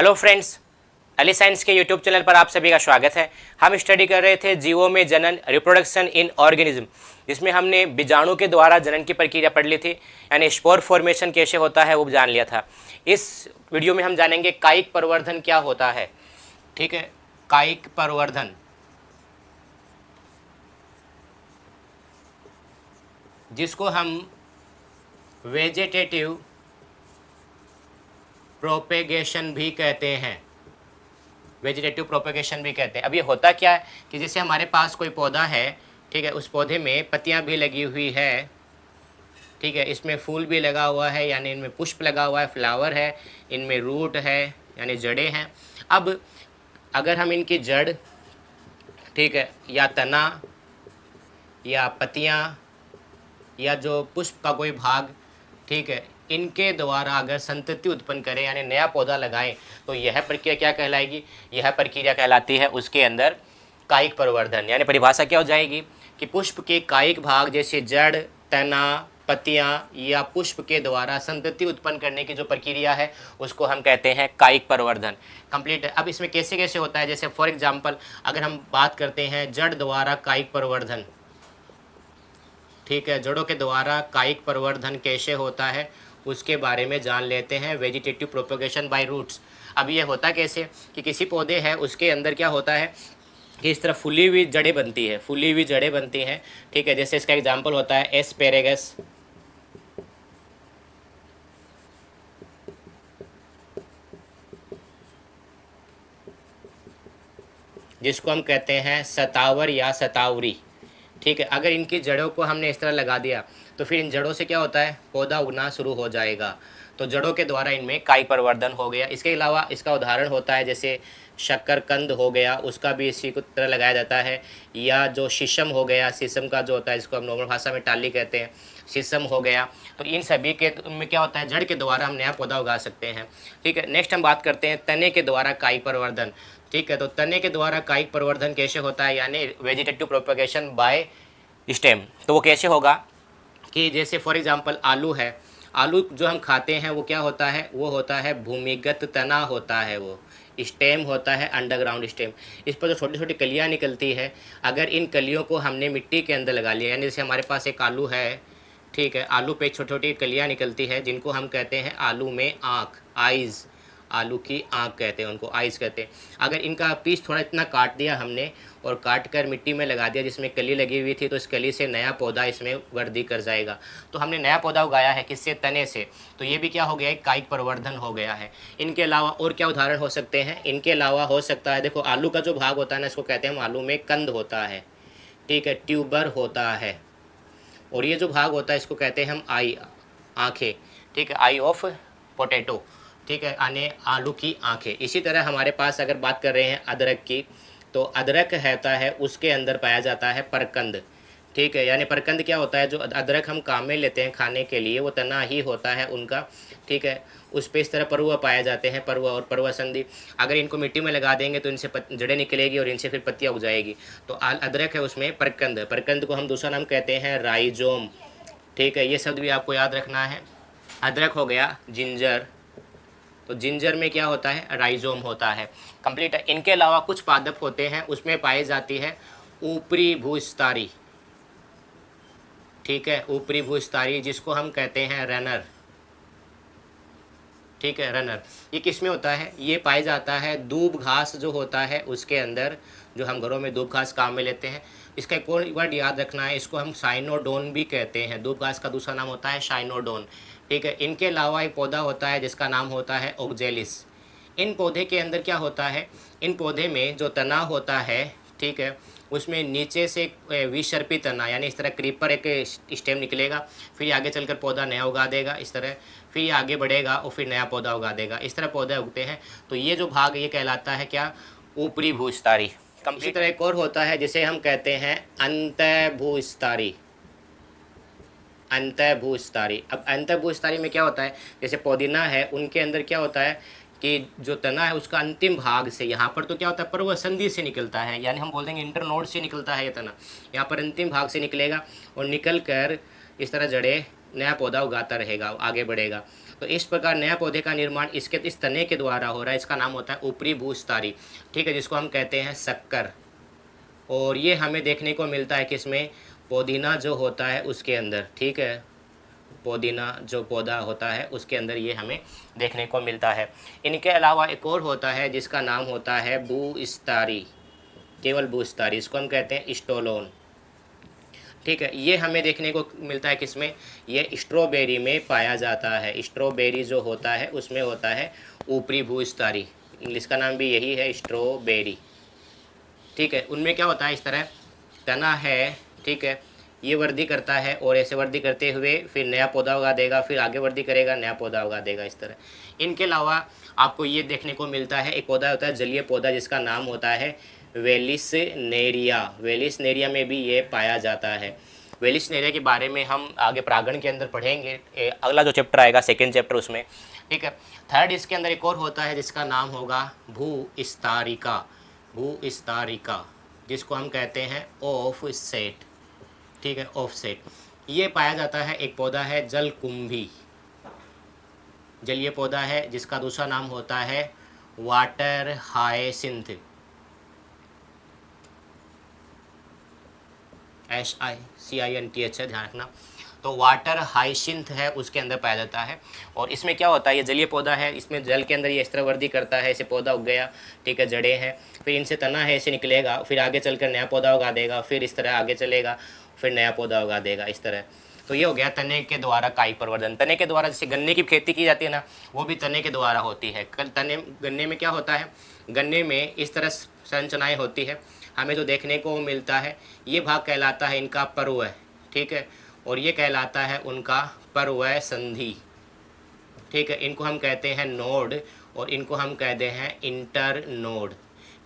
Hello friends, Ali science के YouTube channel पर आप सभी का स्वागत है। हम स्टडी कर रहे थे जीवों में जनन, रिप्रोडक्शन इन ऑर्गेनिज्म, जिसमें हमने बीजाणु के द्वारा जनन की प्रक्रिया पढ़ ली थी, यानी स्पोर फॉर्मेशन कैसे होता है वो जान लिया था। इस वीडियो में हम जानेंगे कायिक प्रवर्धन क्या होता है। ठीक है, कायिक प्रवर्धन, जिसको हम वेजिटेटिव प्रोपेगेशन भी कहते हैं, वेजिटेटिव प्रोपेगेशन भी कहते हैं। अब ये होता क्या है कि जैसे हमारे पास कोई पौधा है, ठीक है, उस पौधे में पत्तियां भी लगी हुई है, ठीक है, इसमें फूल भी लगा हुआ है, यानी इनमें पुष्प लगा हुआ है, फ्लावर है, इनमें रूट है यानी जड़ें हैं। अब अगर हम इनकी जड़, ठीक है, या तना या पत्तियां या जो पुष्प का कोई भाग, ठीक है, इनके द्वारा अगर संतति उत्पन्न करें यानी नया पौधा लगाएं, तो यह प्रक्रिया क्या कहलाएगी? यह प्रक्रिया कहलाती है उसके अंदर कायिक प्रवर्धन। यानी परिभाषा क्या हो जाएगी कि पुष्प के कायिक भाग जैसे जड़, तना, पत्तियां या पुष्प के द्वारा संतति उत्पन्न करने की जो प्रक्रिया है उसको हम कहते हैं कायिक प्रवर्धन। कंप्लीट है। अब इसमें कैसे कैसे होता है, जैसे फॉर एग्जाम्पल अगर हम बात करते हैं जड़ द्वारा कायिक प्रवर्धन, ठीक है, जड़ों के द्वारा कायिक प्रवर्धन कैसे होता है उसके बारे में जान लेते हैं। Vegetative propagation by roots. अब ये होता कैसे कि किसी पौधे है उसके अंदर क्या होता है कि इस तरह फूली हुई जड़ें बनती है, फूली हुई जड़ें बनती हैं, ठीक है। जैसे इसका एग्जांपल होता है एस्पेरेगस, जिसको हम कहते हैं सतावर या सतावरी, ठीक है। अगर इनकी जड़ों को हमने इस तरह लगा दिया तो फिर इन जड़ों से क्या होता है, पौधा उगना शुरू हो जाएगा। तो जड़ों के द्वारा इनमें कायिक प्रवर्धन हो गया। इसके अलावा इसका उदाहरण होता है जैसे शक्करकंद हो गया, उसका भी इसी को तरह लगाया जाता है। या जो शीशम हो गया, शीशम का जो होता है इसको हम नॉर्मल भाषा में टाली कहते हैं, शीशम हो गया। तो इन सभी के में क्या होता है, जड़ के द्वारा हम नया पौधा उगा सकते हैं, ठीक है। नेक्स्ट हम बात करते हैं तने के द्वारा कायिक प्रवर्धन, ठीक है। तो तने के द्वारा कायिक प्रवर्धन कैसे होता है, यानी वेजिटेटिव प्रोपेगेशन बाय स्टेम। तो वो कैसे होगा कि जैसे फॉर एग्जांपल आलू है, आलू जो हम खाते हैं वो क्या होता है, वो होता है भूमिगत तना होता है, वो स्टेम होता है, अंडरग्राउंड स्टेम। इस पर जो छोटी छोटी कलियां निकलती है, अगर इन कलियों को हमने मिट्टी के अंदर लगा लिया, यानी जैसे हमारे पास एक आलू है, ठीक है, आलू पे छोटी छोटी कलियां निकलती है जिनको हम कहते हैं आलू में आँख, आइज़, आलू की आँख कहते हैं, उनको आइज़ कहते हैं। अगर इनका पीस थोड़ा इतना काट दिया हमने और काट कर मिट्टी में लगा दिया जिसमें कली लगी हुई थी, तो इस कली से नया पौधा इसमें वृद्धि कर जाएगा। तो हमने नया पौधा उगाया है किससे, तने से। तो ये भी क्या हो गया, एक कायिक प्रवर्धन हो गया है। इनके अलावा और क्या उदाहरण हो सकते हैं, इनके अलावा हो सकता है, देखो आलू का जो भाग होता है ना, इसको कहते हैं हम आलू में कंद होता है, ठीक है, ट्यूबर होता है। और ये जो भाग होता है इसको कहते हैं हम आई, आँखें, ठीक है, आई ऑफ पोटैटो, ठीक है, यानी आलू की आँखें। इसी तरह हमारे पास अगर बात कर रहे हैं अदरक की, तो अदरक रहता है उसके अंदर पाया जाता है परकंद, ठीक है। यानी परकंद क्या होता है, जो अदरक हम काम में लेते हैं खाने के लिए, वो तना ही होता है उनका, ठीक है। उस पर इस तरह परुआ पाए जाते हैं, परुआ और परुआ संधि। अगर इनको मिट्टी में लगा देंगे तो इनसे जड़ें निकलेगी और इनसे फिर पत्तियाँ उग जाएगी। तो अदरक है उसमें परकंद, परकंद को हम दूसरा नाम कहते हैं राइजोम, ठीक है। ये शब्द भी आपको याद रखना है। अदरक हो गया जिंजर, तो जिंजर में क्या होता है, राइजोम होता है। कंप्लीट है। इनके अलावा कुछ पादप होते हैं उसमें पाई जाती है ऊपरी भूस्तरी, ठीक है, ऊपरी भूस्तरी, जिसको हम कहते हैं रनर, ठीक है, रनर। ये किस में होता है, ये पाया जाता है दूब घास जो होता है उसके अंदर, जो हम घरों में दूब घास काम में लेते हैं। इसका एक और वर्ड याद रखना है, इसको हम साइनोडोन भी कहते हैं। दूब घास का दूसरा नाम होता है साइनोडोन, ठीक है। इनके अलावा एक पौधा होता है जिसका नाम होता है ओक्जेलिस। इन पौधे के अंदर क्या होता है, इन पौधे में जो तना होता है, ठीक है, उसमें नीचे से विसर्पी तना, यानी इस तरह क्रीपर एक स्टेम निकलेगा, फिर आगे चलकर पौधा नया उगा देगा इस तरह, फिर ये आगे बढ़ेगा और फिर नया पौधा उगा देगा, इस तरह पौधे उगते हैं। तो ये जो भाग ये कहलाता है क्या, ऊपरी भूस्तरी। इसी तरह एक और होता है जिसे हम कहते हैं अंतःभूस्तरी, अंतःभूस्तरी। अब अंतःभूस्तरी में क्या होता है, जैसे पुदीना है उनके अंदर क्या होता है कि जो तना है उसका अंतिम भाग से, यहाँ पर तो क्या होता है पर्व संधि से निकलता है, यानी हम बोल देंगे इंटरनोड से निकलता है ये तना, यहाँ पर अंतिम भाग से निकलेगा और निकल कर इस तरह जड़े नया पौधा उगाता रहेगा, आगे बढ़ेगा। तो इस प्रकार नया पौधे का निर्माण इसके इस तने के द्वारा हो रहा है, इसका नाम होता है ऊपरी भूस्तरी, ठीक है, जिसको हम कहते हैं शक्कर। और ये हमें देखने को मिलता है किसमें, पुदीना जो होता है उसके अंदर, ठीक है, पुदीना जो पौधा होता है उसके अंदर ये हमें देखने को मिलता है। इनके अलावा एक और होता है जिसका नाम होता है बूस्तारी, केवल बूस्तारी, इसको हम कहते हैं स्टोलोन, ठीक है। ये हमें देखने को मिलता है किसमें, ये स्ट्रॉबेरी में पाया जाता है। स्ट्रॉबेरी जो होता है उसमें होता है ऊपरी भूस्तरी, इंग्लिश का नाम भी यही है स्ट्रॉबेरी, ठीक है। उनमें क्या होता है, इस तरह तना है, ठीक है, ये वृद्धि करता है और ऐसे वृद्धि करते हुए फिर नया पौधा उगा देगा, फिर आगे वृद्धि करेगा, नया पौधा उगा देगा, इस तरह। इनके अलावा आपको ये देखने को मिलता है, एक पौधा होता है जलीय पौधा जिसका नाम होता है वेलिस नेरिया। वेलिस नेरिया में भी ये पाया जाता है। वेलिस नेरिया के बारे में हम आगे प्रांगण के अंदर पढ़ेंगे, अगला जो चैप्टर आएगा सेकेंड चैप्टर उसमें, ठीक है। थर्ड इसके अंदर एक और होता है जिसका नाम होगा भूस्तारिका, भूस्तारिका, जिसको हम कहते हैं ऑफसेट, ठीक है, ऑफसेट। ये पाया जाता है, एक पौधा है जलकुंभी, जलीय पौधा है जिसका दूसरा नाम होता है वाटर हायसिंथ, HICINTH है, ध्यान रखना। तो वाटर हाइसिंथ है उसके अंदर पाया जाता है। और इसमें क्या होता है, ये जलीय पौधा है, इसमें जल के अंदर ये इस तरह वृद्धि करता है, ऐसे पौधा उग गया, ठीक है, जड़ें हैं, फिर इनसे तना है, ऐसे निकलेगा, फिर आगे चलकर नया पौधा उगा देगा, फिर इस तरह आगे चलेगा, फिर नया पौधा उगा देगा, इस तरह। तो ये हो गया तने के द्वारा कायिक प्रवर्धन। तने के द्वारा जैसे गन्ने की खेती की जाती है ना, वो भी तने के द्वारा होती है। गन्ने में क्या होता है, गन्ने में इस तरह संरचनाएँ होती है, हमें जो देखने को मिलता है, ये भाग कहलाता है इनका पर्वय, ठीक है, और ये कहलाता है उनका पर्वय संधि, ठीक है। इनको हम कहते हैं नोड और इनको हम कहते हैं इंटर नोड।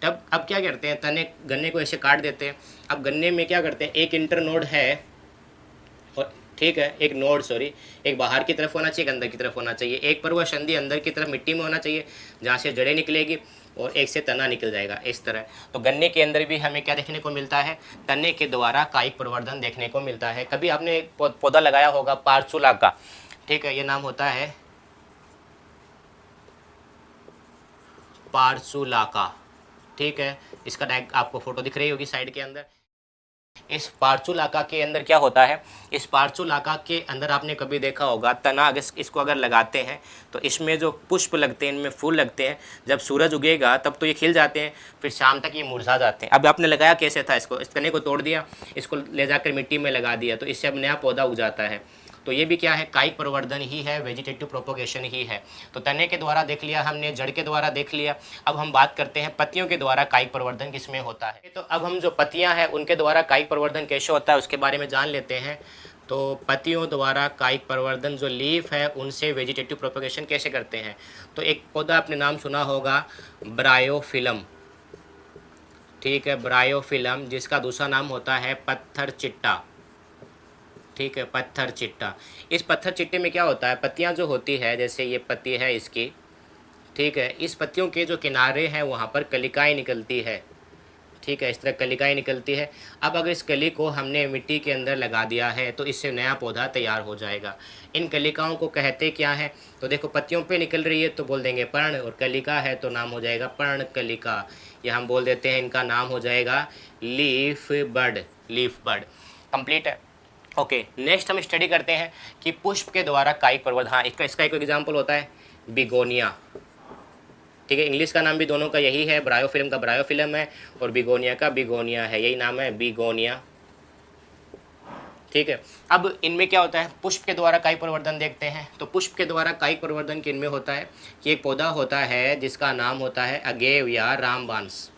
तब अब क्या करते हैं, तने गन्ने को ऐसे काट देते हैं। अब गन्ने में क्या करते हैं, एक इंटर नोड है और ठीक है, एक नोड सॉरी, एक बाहर की तरफ होना चाहिए, एक अंदर की तरफ होना चाहिए। एक पर्वय संधि अंदर की तरफ मिट्टी में होना चाहिए जहाँ से जड़ें निकलेगी, और एक से तना निकल जाएगा, इस तरह। तो गन्ने के अंदर भी हमें क्या देखने को मिलता है, तने के द्वारा कायिक प्रवर्धन देखने को मिलता है। कभी आपने पौधा लगाया होगा पारचूला का, ठीक है, ये नाम होता है पारचूला का, ठीक है। इसका आपको फोटो दिख रही होगी साइड के अंदर। इस पारचूलाका के अंदर क्या होता है, इस पारचूलाका के अंदर आपने कभी देखा होगा तना, अगर इसको अगर लगाते हैं तो इसमें जो पुष्प लगते हैं, इनमें फूल लगते हैं, जब सूरज उगेगा तब तो ये खिल जाते हैं, फिर शाम तक ये मुरझा जाते हैं। अब आपने लगाया कैसे था, इसको, इस तने को तोड़ दिया, इसको ले जाकर मिट्टी में लगा दिया, तो इससे अब नया पौधा उग जाता है। तो ये भी क्या है, कायिक प्रवर्धन ही है, वेजिटेटिव प्रोपोगेशन ही है। तो तने के द्वारा देख लिया हमने, जड़ के द्वारा देख लिया। अब हम बात करते हैं पत्तियों के द्वारा कायिक प्रवर्धन किसमें होता है। तो अब हम जो पत्तियां हैं उनके द्वारा कायिक प्रवर्धन कैसे होता है उसके बारे में जान लेते हैं। तो पत्तियों द्वारा कायिक प्रवर्धन जो लीफ है उनसे वेजिटेटिव प्रोपोगेशन कैसे करते हैं। तो एक पौधा आपने नाम सुना होगा ब्रायोफिलम, ठीक है, ब्रायोफिलम, जिसका दूसरा नाम होता है पत्थर चिट्टा, ठीक है, पत्थर चिट्टा। इस पत्थर चिट्टे में क्या होता है, पत्तियां जो होती है, जैसे ये पत्ती है इसकी, ठीक है, इस पत्तियों के जो किनारे हैं वहाँ पर कलिकाएँ निकलती है, ठीक है, इस तरह कलिकाएँ निकलती है। अब अगर इस कली को हमने मिट्टी के अंदर लगा दिया है तो इससे नया पौधा तैयार हो जाएगा। इन कलिकाओं को कहते क्या है, तो देखो पत्तियों पे निकल रही है तो बोल देंगे पर्ण, और कलिका है तो नाम हो जाएगा पर्ण कलिका, या हम बोल देते हैं इनका नाम हो जाएगा लीफ बड, लीफ बड। कंप्लीट है। ओके, नेक्स्ट हम स्टडी करते हैं कि पुष्प के द्वारा कायिक प्रवर्धन। हाँ, इसका एक एग्जाम्पल होता है बिगोनिया, ठीक है, इंग्लिश का नाम भी दोनों का यही है, ब्रायोफिल्म का ब्रायोफिल्म है और बिगोनिया का बिगोनिया है, यही नाम है बिगोनिया, ठीक है। अब इनमें क्या होता है, पुष्प के द्वारा कायिक प्रवर्धन देखते हैं। तो पुष्प के द्वारा कायिक प्रवर्धन के इनमें होता है कि एक पौधा होता है जिसका नाम होता है अगेव या रामबांस,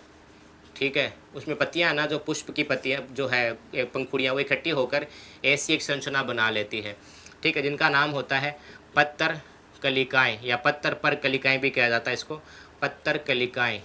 ठीक है, उसमें पत्तियां ना, जो पुष्प की पत्तियां जो है पंखुड़ियाँ, वो इकट्ठी होकर ऐसी एक संरचना बना लेती है, ठीक है, जिनका नाम होता है पत्तर कलिकाएँ, या पत्तर पर कलिकाएँ भी कहा जाता है इसको, पत्तर कलिकाएँ,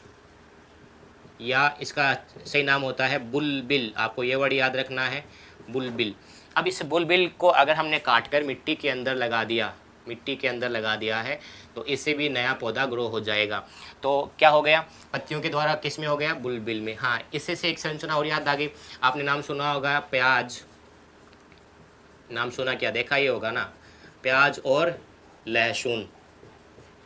या इसका सही नाम होता है बुलबिल। आपको ये वर्ड याद रखना है, बुलबिल। अब इस बुलबिल को अगर हमने काट कर मिट्टी के अंदर लगा दिया, मिट्टी के अंदर लगा दिया है, तो इससे भी नया पौधा ग्रो हो जाएगा। तो क्या हो गया, पत्तियों के द्वारा किस में हो गया, बुलबिल में। हाँ, इससे से एक संरचना और याद आ गई, आपने नाम सुना होगा प्याज, नाम सुना क्या, देखा ही होगा ना, प्याज और लहसुन,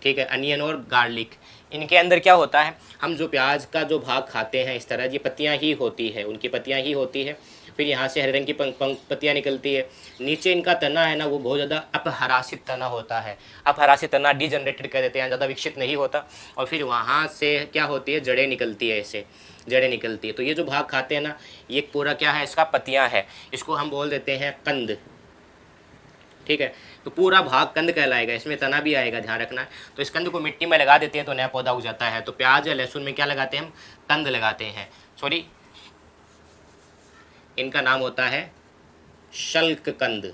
ठीक है, अनियन और गार्लिक। इनके अंदर क्या होता है, हम जो प्याज का जो भाग खाते हैं इस तरह, ये पत्तियां ही होती है, उनकी पत्तियां ही होती है। फिर यहाँ से हरे रंग की पत्तियां निकलती है। नीचे इनका तना है ना, वो बहुत ज़्यादा अपहरासित तना होता है। अपहरासित तना डिजनरेटेड कह देते हैं, ज़्यादा विकसित नहीं होता। और फिर वहाँ से क्या होती है, जड़ें निकलती है, ऐसे जड़ें निकलती है। तो ये जो भाग खाते हैं ना, ये पूरा क्या है, इसका पत्तियाँ है। इसको हम बोल देते हैं कंद, ठीक है। तो पूरा भाग कंद कहलाएगा, इसमें तना भी आएगा, ध्यान रखना है। तो इस कंद को मिट्टी में लगा देते हैं तो नया पौधा उग जाता है। तो प्याज या लहसुन में क्या लगाते हैं हम, कंद लगाते हैं। सॉरी, इनका नाम होता है शल्क कंद,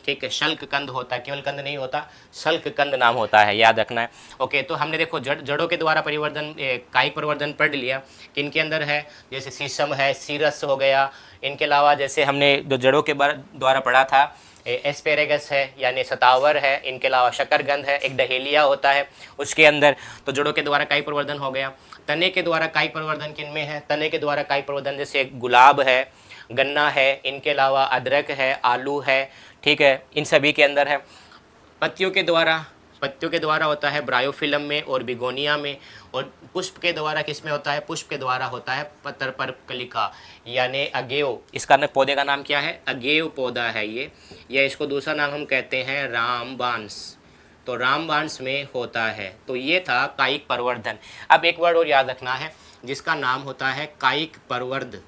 ठीक है। शल्क कंद होता है, केवल कंद नहीं होता, शल्क कंद नाम होता है, याद रखना है। ओके, तो हमने देखो जड़ों के द्वारा परिवर्धन, कायिक परिवर्धन पढ़ लिया। इनके अंदर है जैसे शीशम है, सीरस हो गया। इनके अलावा जैसे हमने जो जड़ों के द्वारा पढ़ा था, एस्पेरेगस है यानी सतावर है। इनके अलावा शकरगंध है, एक डहेलिया होता है उसके अंदर। तो जड़ों के द्वारा कायिक परिवर्धन हो गया। तने के द्वारा कायिक परिवर्धन किन में है, तने के द्वारा कायिक परिवर्धन जैसे गुलाब है, गन्ना है, इनके अलावा अदरक है, आलू है, ठीक है, इन सभी के अंदर है। पत्तियों के द्वारा होता है ब्रायोफिलम में और बिगोनिया में। और पुष्प के द्वारा किस में होता है, पुष्प के द्वारा होता है पत्र पर कलिका यानी अगेव। इसका पौधे का नाम क्या है, अगेव पौधा है ये, या इसको दूसरा नाम हम कहते हैं रामबांस। तो रामबांस में होता है। तो ये था कायिक प्रवर्धन। अब एक वर्ड और याद रखना है जिसका नाम होता है कायिक प्रवर्ध,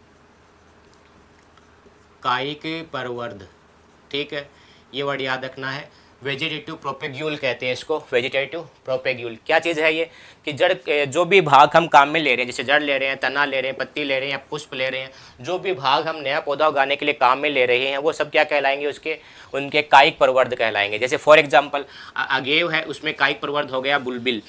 कायिक प्रवर्ध, ठीक है। ये वर्ड याद रखना है। वेजिटेटिव प्रोपेग्यूल कहते हैं इसको, वेजिटेटिव प्रोपेग्यूल। क्या चीज़ है ये, कि जड़ जो भी भाग हम काम में ले रहे हैं, जैसे जड़ ले रहे हैं, तना ले रहे हैं, पत्ती ले रहे हैं या पुष्प ले रहे हैं, जो भी भाग हम नया पौधा उगाने के लिए काम में ले रहे हैं, वो सब क्या कहलाएंगे, उसके उनके कायिक प्रवर्ध कहलाएंगे। जैसे फॉर एग्जाम्पल अगेव है, उसमें कायिक प्रवर्ध हो गया बुलबिल।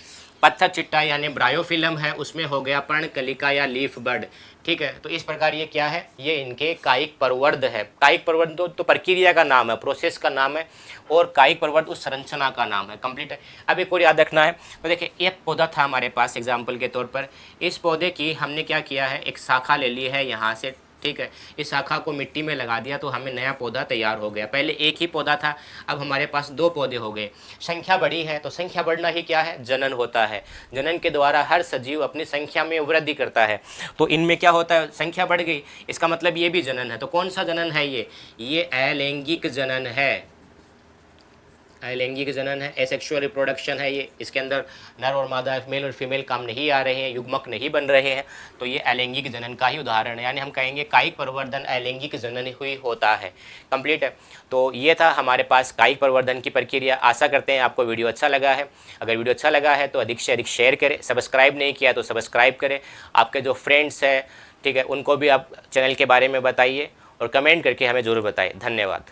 पत्थर चिट्टा यानी ब्रायोफिलम है, उसमें हो गया पर्णकलिका या लीफ बड, ठीक है। तो इस प्रकार ये क्या है, ये इनके कायिक प्रवर्ध है। कायिक प्रवर्ध तो प्रक्रिया का नाम है, प्रोसेस का नाम है, और कायिक प्रवर्ध उस संरचना का नाम है। कंप्लीट है। अब एक और याद रखना है। तो देखिए, एक पौधा था हमारे पास एग्जाम्पल के तौर पर, इस पौधे की हमने क्या किया है, एक शाखा ले ली है यहाँ से, ठीक है। इस शाखा को मिट्टी में लगा दिया तो हमें नया पौधा तैयार हो गया। पहले एक ही पौधा था, अब हमारे पास 2 पौधे हो गए। संख्या बढ़ी है, तो संख्या बढ़ना ही क्या है, जनन होता है। जनन के द्वारा हर सजीव अपनी संख्या में वृद्धि करता है। तो इनमें क्या होता है, संख्या बढ़ गई, इसका मतलब ये भी जनन है। तो कौन सा जनन है ये अलैंगिक जनन है, अलैंगिक जनन है, एसेक्सुअल रिप्रोडक्शन है ये। इसके अंदर नर और मादा, मेल और फीमेल काम नहीं आ रहे हैं, युग्मक नहीं बन रहे हैं। तो ये अलैंगिक जनन का ही उदाहरण है, यानी हम कहेंगे कायिक प्रवर्धन अलैंगिक जनन हुई होता है। कंप्लीट है। तो ये था हमारे पास कायिक प्रवर्धन की प्रक्रिया। आशा करते हैं आपको वीडियो अच्छा लगा है। अगर वीडियो अच्छा लगा है तो अधिक से अधिक शेयर करें, सब्सक्राइब नहीं किया तो सब्सक्राइब करें। आपके जो फ्रेंड्स हैं, ठीक है, उनको भी आप चैनल के बारे में बताइए और कमेंट करके हमें ज़रूर बताइए। धन्यवाद।